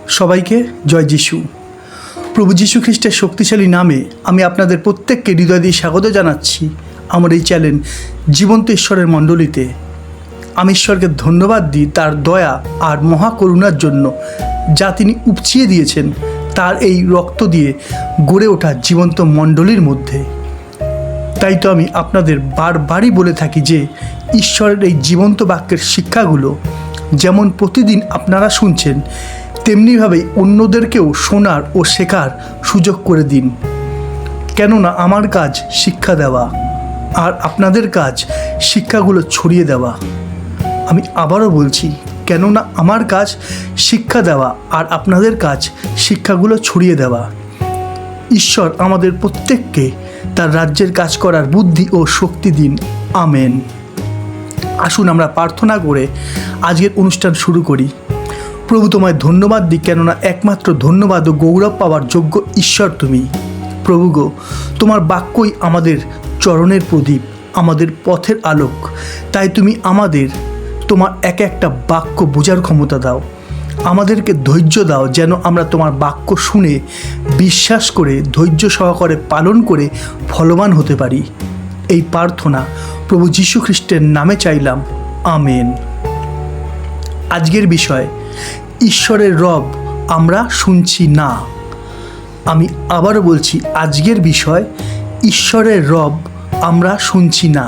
সবাইকে জয় যিশু। প্রভু যীশু খ্রিস্টের শক্তিশালী নামে আমি আপনাদের প্রত্যেককে হৃদয় দিয়ে স্বাগত জানাচ্ছি আমার এই চ্যানেল জীবন্ত ঈশ্বরের মণ্ডলীতে। আমি ঈশ্বরকে ধন্যবাদ দিই তার দয়া আর মহাকরুণার জন্য, যা তিনি উপচিয়ে দিয়েছেন তার এই রক্ত দিয়ে গড়ে ওঠা জীবন্ত মণ্ডলীর মধ্যে। তাই তো আমি আপনাদের বারবারই বলে থাকি যে ঈশ্বরের এই জীবন্ত বাক্যের শিক্ষাগুলো যেমন প্রতিদিন আপনারা শুনছেন, তেমনিভাবেই অন্যদেরকেও শোনার ও শেখার সুযোগ করে দিন। কেননা আমার কাজ শিক্ষা দেওয়া আর আপনাদের কাজ শিক্ষাগুলো ছড়িয়ে দেওয়া। আমি আবারও বলছি, কেননা আমার কাজ শিক্ষা দেওয়া আর আপনাদের কাজ শিক্ষাগুলো ছড়িয়ে দেওয়া। ঈশ্বর আমাদের প্রত্যেককে তার রাজ্যের কাজ করার বুদ্ধি ও শক্তি দিন। আমেন। আসুন আমরা প্রার্থনা করে আজকের অনুষ্ঠান শুরু করি। প্রভু, তোমায় ধন্যবাদ দিই, কেননা একমাত্র ধন্যবাদ ও গৌরব পাওয়ার যোগ্য ঈশ্বর তুমি। প্রভু গো, তোমার বাক্যই আমাদের চরণের প্রদীপ, আমাদের পথের আলোক। তাই তুমি আমাদের তোমার এক একটা বাক্য বোঝার ক্ষমতা দাও, আমাদেরকে ধৈর্য দাও, যেন আমরা তোমার বাক্য শুনে বিশ্বাস করে ধৈর্য সহকারে পালন করে ফলবান হতে পারি। এই প্রার্থনা প্রভু যীশু খ্রিস্টের নামে চাইলাম। আমেন। আজকের বিষয়, ঈশ্বরের রব আমরা শুনছি না। আমি আবারও বলছি, আজকের বিষয় ঈশ্বরের রব আমরা শুনছি না।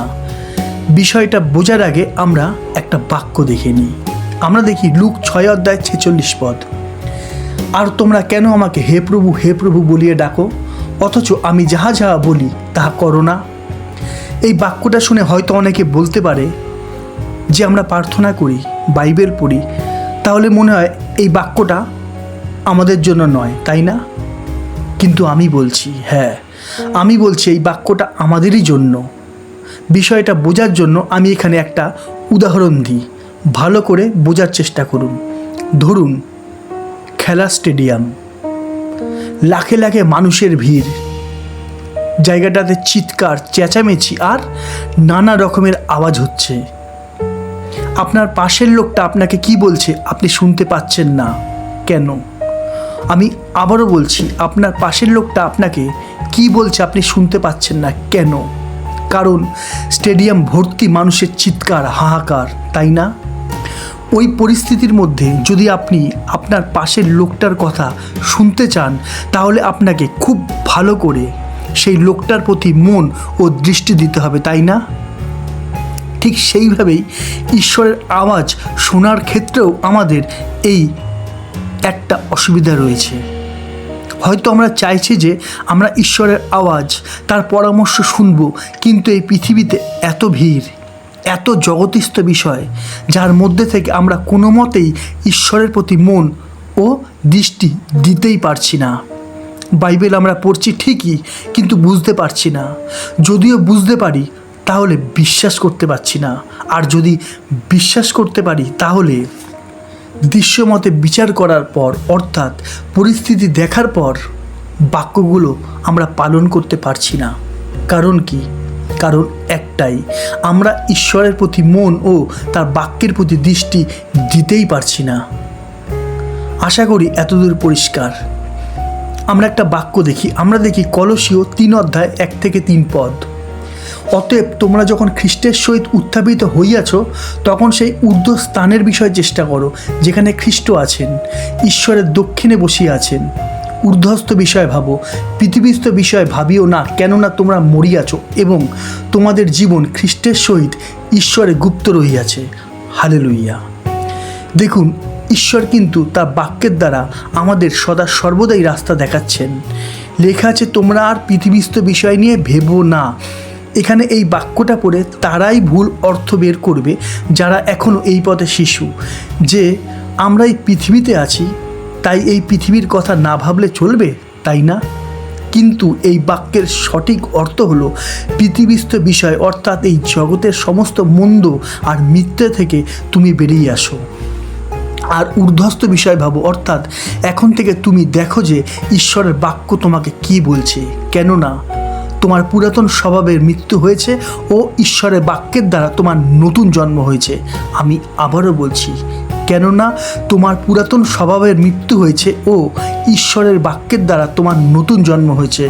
বিষয়টা বোঝার আগে আমরা একটা বাক্য দেখে নিই। আমরা দেখি লুক 6:46 আর তোমরা কেন আমাকে হে প্রভু বলিয়ে ডাকো, অথচ আমি যাহা যাহা বলি তাহা করো না। এই বাক্যটা শুনে হয়তো অনেকে বলতে পারে যে আমরা প্রার্থনা করি, বাইবেল পড়ি, তাহলে মনে হয় এই বাক্যটা আমাদের জন্য নয়, তাই না? কিন্তু আমি বলছি, হ্যাঁ, আমি বলছি এই বাক্যটা আমাদেরই জন্য। বিষয়টা বোঝার জন্য আমি এখানে একটা উদাহরণ দিই, ভালো করে বোঝার চেষ্টা করুন। ধরুন খেলা স্টেডিয়াম, লাখে লাখে মানুষের ভিড়, জায়গাটাতে চিৎকার, চেঁচামেচি আর নানা রকমের আওয়াজ হচ্ছে। আপনার পাশের লোকটা আপনাকে কি বলছে আপনি শুনতে পাচ্ছেন না কেন? আমি আবারও বলছি, আপনার পাশের লোকটা আপনাকে কি বলছে আপনি শুনতে পাচ্ছেন না কেন? কারণ স্টেডিয়াম ভর্তি মানুষের চিৎকার, হাহাকার, তাই না? ওই পরিস্থিতির মধ্যে যদি আপনি আপনার পাশের লোকটার কথা শুনতে চান, তাহলে আপনাকে খুব ভালো করে সেই লোকটার প্রতি মন ও দৃষ্টি দিতে হবে, তাই না? ঠিক সেইভাবেই ঈশ্বরের আওয়াজ শোনার ক্ষেত্রেও আমাদের এই একটা অসুবিধা রয়েছে। হয়তো আমরা চাইছি যে আমরা ঈশ্বরের আওয়াজ, তার পরামর্শ শুনব, কিন্তু এই পৃথিবীতে এত ভিড়, এত জগতিস্থ বিষয়, যার মধ্যে থেকে আমরা কোনো মতেই ঈশ্বরের প্রতি মন ও দৃষ্টি দিতেই পারছি না। বাইবেল আমরা পড়ছি ঠিকই, কিন্তু বুঝতে পারছি না। যদিও বুঝতে পারি, তাহলে বিশ্বাস করতে পারছি না। আর যদি বিশ্বাস করতে পারি, তাহলে দৃশ্যমতে বিচার করার পর, অর্থাৎ পরিস্থিতি দেখার পর বাক্যগুলো আমরা পালন করতে পারছি না। কারণ কি? কারণ একটাই, আমরা ঈশ্বরের প্রতি মন ও তার বাক্যের প্রতি দৃষ্টি দিতেই পারছি না। আশা করি এতদূর পরিষ্কার। আমরা একটা বাক্য দেখি, আমরা দেখি কলসীয় 3:1-3 অতএব তোমরা যখন খ্রিস্টের সহিত উত্থাপিত হইয়াছ, তখন সেই ঊর্ধ্ব স্থানের বিষয়ে চেষ্টা করো, যেখানে খ্রিস্ট আছেন, ঈশ্বরের দক্ষিণে বসিয়া আছেন। ঊর্ধ্বস্থ বিষয় ভাবো, পৃথিবীস্থ বিষয় ভাবিও না, কেননা তোমরা মরিয়াছ এবং তোমাদের জীবন খ্রিস্টের সহিত ঈশ্বরে গুপ্ত রহিয়াছে। হালেলুইয়া। দেখুন, ঈশ্বর কিন্তু তার বাক্যের দ্বারা আমাদের সদা সর্বদাই রাস্তা দেখাচ্ছেন। লেখা আছে, তোমরা আর পৃথিবীস্থ বিষয় নিয়ে ভেবো না। এখানে এই বাক্যটা পড়ে তারাই ভুল অর্থ বের করবে যারা এখনও এই পথে শিশু, যে আমরা এই পৃথিবীতে আছি, তাই এই পৃথিবীর কথা না ভাবলে চলবে, তাই না? কিন্তু এই বাক্যের সঠিক অর্থ হলো পৃথিবীস্থ বিষয়, অর্থাৎ এই জগতের সমস্ত মন্দ আর মিথ্যে থেকে তুমি বেরিয়ে আসো আর ঊর্ধ্বস্থ বিষয় ভাবো, অর্থাৎ এখন থেকে তুমি দেখো যে ঈশ্বরের বাক্য তোমাকে কি বলছে। কেননা তোমার পুরাতন স্বভাবের মৃত্যু হয়েছে ও ঈশ্বরের বাক্যের দ্বারা তোমার নতুন জন্ম হয়েছে। আমি আবারও বলছি, কেননা তোমার পুরাতন স্বভাবের মৃত্যু হয়েছে ও ঈশ্বরের বাক্যের দ্বারা তোমার নতুন জন্ম হয়েছে,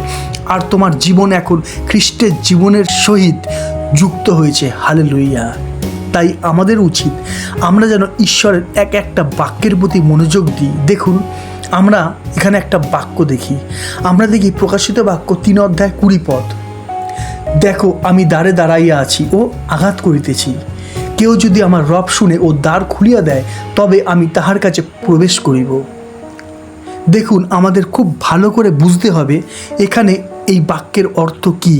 আর তোমার জীবন এখন খ্রিস্টের জীবনের সহিত যুক্ত হয়েছে। হালেলুইয়া। তাই আমাদের উচিত আমরা যেন ঈশ্বরের এক একটা বাক্যের প্রতি মনোযোগ দিই। দেখুন, আমরা এখানে একটা বাক্য দেখি, আমরা দেখি প্রকাশিত বাক্য 3:20। দেখো, আমি দ্বারে দাঁড়াইয়া আছি ও আঘাত করিতেছি, কেউ যদি আমার রব শুনে ও দ্বার খুলিয়া দেয়, তবে আমি তাহার কাছে প্রবেশ করিব। দেখুন, আমাদের খুব ভালো করে বুঝতে হবে এখানে এই বাক্যের অর্থ কী।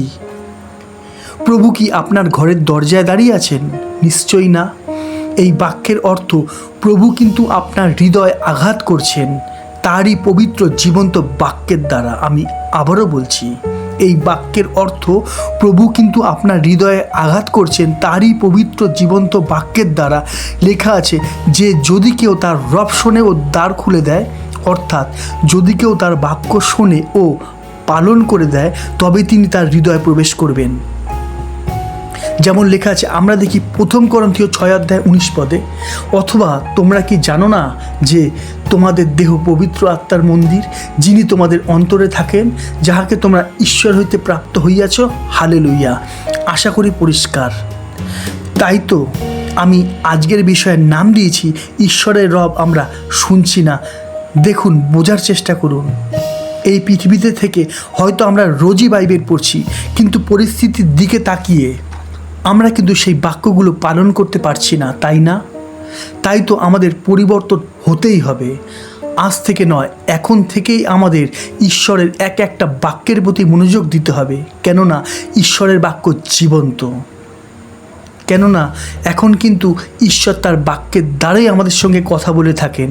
প্রভু কি আপনার ঘরের দরজায় দাঁড়িয়ে আছেন? নিশ্চয়ই না। এই বাক্যের অর্থ প্রভু কিন্তু আপনার হৃদয়ে আঘাত করছেন তারই পবিত্র জীবন্ত বাক্যের দ্বারা। আমি আবারও বলছি, এই বাক্যের অর্থ প্রভু কিন্তু আপনার হৃদয়ে আঘাত করছেন তারই পবিত্র জীবন্ত বাক্যের দ্বারা। লেখা আছে যে যদি কেউ তার রব শোনে ও দ্বার খুলে দেয়, অর্থাৎ যদি কেউ তার বাক্য শোনে ও পালন করে দেয়, তবে তিনি তার হৃদয়ে প্রবেশ করবেন। যেমন লেখা আছে, আমরা দেখি 1 করন্থীয় 6:19। অথবা তোমরা কি জানো না যে তোমাদের দেহ পবিত্র আত্মার মন্দির, যিনি তোমাদের অন্তরে থাকেন, যাহাকে তোমরা ঈশ্বর হইতে প্রাপ্ত হইয়াছ? হালেলুইয়া। আশা করি পরিষ্কার। তাই তো আমি আজকের বিষয়ের নাম দিয়েছি ঈশ্বরের রব আমরা শুনছি না। দেখুন, বোঝার চেষ্টা করুন। এই পৃথিবীতে থেকে হয়তো আমরা রোজই বাইবেল পড়ছি, কিন্তু পরিস্থিতির দিকে তাকিয়ে আমরা কিন্তু সেই বাক্যগুলো পালন করতে পারছি না, তাই না? তাই তো আমাদের পরিবর্তন হতেই হবে। আজ থেকে নয়, এখন থেকেই আমাদের ঈশ্বরের এক একটা বাক্যের প্রতি মনোযোগ দিতে হবে। কেননা ঈশ্বরের বাক্য জীবন্ত। কেননা এখন কিন্তু ঈশ্বর তার বাক্যের দ্বারাই আমাদের সঙ্গে কথা বলে থাকেন।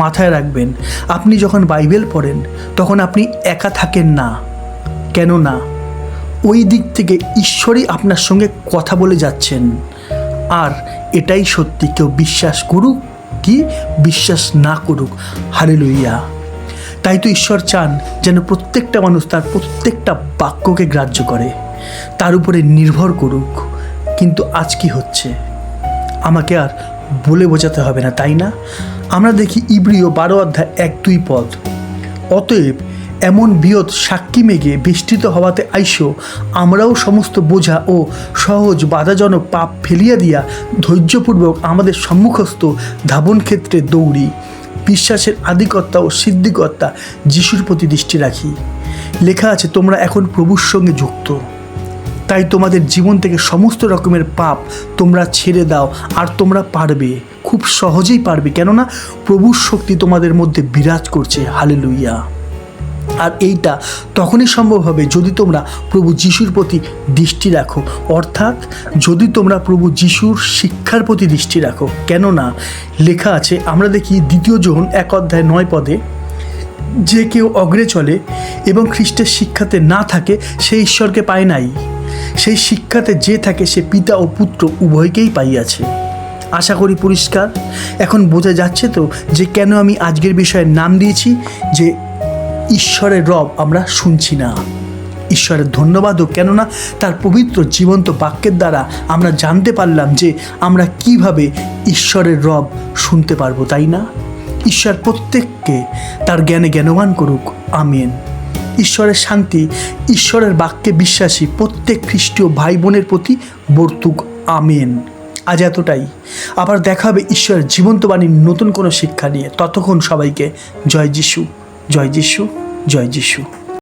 মাথায় রাখবেন, আপনি যখন বাইবেল পড়েন তখন আপনি একা থাকেন না। কেননা ওই দিক থেকে ঈশ্বরই আপনার সঙ্গে কথা বলে যাচ্ছেন। আর এটাই সত্যি, কেউ বিশ্বাস করুক কি বিশ্বাস না করুক। হালেলুইয়া। তাই তো ঈশ্বর চান যেন প্রত্যেকটা মানুষ তার প্রত্যেকটা বাক্যকে গ্রাহ্য করে, তার উপরে নির্ভর করুক। কিন্তু আজ কি হচ্ছে আমাকে আর বলে বোঝাতে হবে না, তাই না? আমরা দেখি ইব্রিয় 12:1-2। অতএব এমন বৃহৎ সাক্ষী মেঘে বেষ্টিত হওয়াতে আইসো, আমরাও সমস্ত বোঝা ও সহজ বাধাজনক পাপ ফেলিয়া দিয়া ধৈর্যপূর্বক আমাদের সম্মুখস্থ ধাবন ক্ষেত্রে দৌড়ি, বিশ্বাসের আদিকর্তা ও সিদ্ধিকর্তা যিশুর প্রতি দৃষ্টি রাখি। লেখা আছে, তোমরা এখন প্রভুর সঙ্গে যুক্ত, তাই তোমাদের জীবন থেকে সমস্ত রকমের পাপ তোমরা ছেড়ে দাও, আর তোমরা পারবে, খুব সহজেই পারবে। কেননা প্রভুর শক্তি তোমাদের মধ্যে বিরাজ করছে। হালেলুইয়া। আর এইটা তখনই সম্ভব হবে যদি তোমরা প্রভু যিশুর প্রতি দৃষ্টি রাখো, অর্থাৎ যদি তোমরা প্রভু যিশুর শিক্ষার প্রতি দৃষ্টি রাখো। কেননা লেখা আছে, আমরা দেখি 2 যোহন 1:9, যে কেউ অগ্রে চলে এবং খ্রিস্টের শিক্ষাতে না থাকে সে ঈশ্বরকে পায় নাই। সেই শিক্ষাতে যে থাকে সে পিতা ও পুত্র উভয়কেই পাইয়াছে। আশা করি পরিষ্কার। এখন বোঝা যাচ্ছে তো যে কেন আমি আজকের বিষয়ের নাম দিয়েছি যে ঈশ্বরের রব আমরা শুনছি না। ঈশ্বরের ধন্যবাদও, কেননা তার পবিত্র জীবন্ত বাক্যের দ্বারা আমরা জানতে পারলাম যে আমরা কিভাবে ঈশ্বরের রব শুনতে পারবো, তাই না? ঈশ্বর প্রত্যেককে তার জ্ঞানে জ্ঞানবান করুক। আমিন। ঈশ্বরের শান্তি ঈশ্বরের বাক্যে বিশ্বাসী প্রত্যেক খ্রিস্টীয় ভাই বোনের প্রতি বর্তুক। আমিন। আজ এতটাই। আবার দেখা হবে ঈশ্বরের জীবন্ত বাণীর নতুন কোনো শিক্ষা নিয়ে। ততক্ষণ সবাইকে জয় যিশু, জয় যিশু, জয় যিশু।